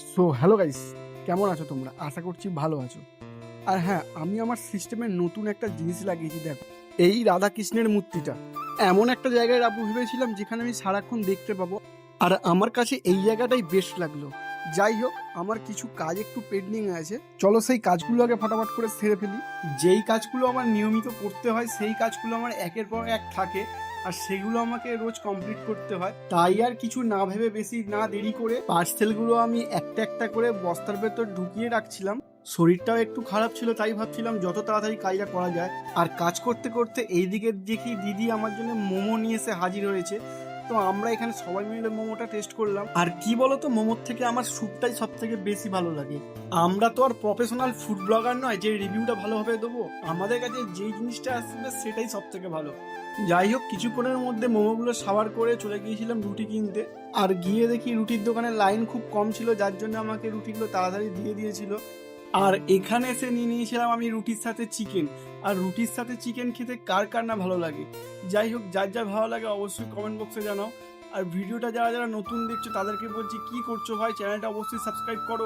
So hello guys, কেমন আছো তোমরা? আশা করছি ভালো আছো। আর হ্যাঁ, আমি আমার সিস্টেমে নতুন একটা জিনিস লাগিয়েছি। দেখো, এই রাধাকৃষ্ণের মূর্তিটা এমন একটা জায়গায় রাখবো ভেবেছিলাম যেখানে আমি সারাক্ষণ দেখতে পাবো। আর আমার কাছে এই জায়গাটাই বেস্ট লাগলো। যাই হোক, আমার কিছু কাজ একটু পেন্ডিং আছে, চলো সেই কাজগুলো আগে ফটাফট করে সেরে ফেলি। যেই কাজগুলো আমার নিয়মিত করতে হয় সেই কাজগুলো আমার একের পর এক থাকে, আর সেগুলো আমাকে রোজ কমপ্লিট করতে হয়। তাই আর কিছু না ভেবে বেশি না দেরি করে পার্সেলগুলো আমি একটা একটা করে বস্তার ভেতর ঢুকিয়ে রাখছিলাম। শরীরটাও একটু খারাপ ছিল, তাই ভাবছিলাম যত তাড়াতাড়ি কাজটা করা যায়। আর কাজ করতে করতে এইদিকে দেখি দিদি আমার জন্য মোমো নিয়ে এসে হাজির হয়েছে। তো আমরা এখানে সবাই মিলে মোমোটা টেস্ট করলাম। আর কি বলতো, মোমোর থেকে আমার স্যুপটাই সব থেকে বেশি ভালো লাগে। আমরা তো আর প্রফেশনাল ফুড ব্লগার নয় যে রিভিউটা ভালোভাবে দেবো। আমাদের কাছে যেই জিনিসটা আসবে সেটাই সব থেকে ভালো। যাই হোক, কিছুক্ষণের মধ্যে মোমোগুলো সাবার করে চলে গিয়েছিলাম রুটি কিনতে। আর গিয়ে দেখি রুটির দোকানে লাইন খুব কম ছিল, যার জন্য আমাকে রুটিগুলো তাড়াতাড়ি দিয়ে দিয়েছিল। আর এখানে এসে নিয়ে নিয়েছিলাম আমি রুটির সাথে চিকেন। আর রুটির সাথে চিকেন খেতে কার কার না ভালো লাগে। যাই হোক, যার যার ভালো লাগে অবশ্যই কমেন্ট বক্সে জানাও। আর ভিডিওটা যারা যারা নতুন দেখছো তাদেরকে বলছি, কি করছো ভাই, চ্যানেলটা অবশ্যই সাবস্ক্রাইব করো।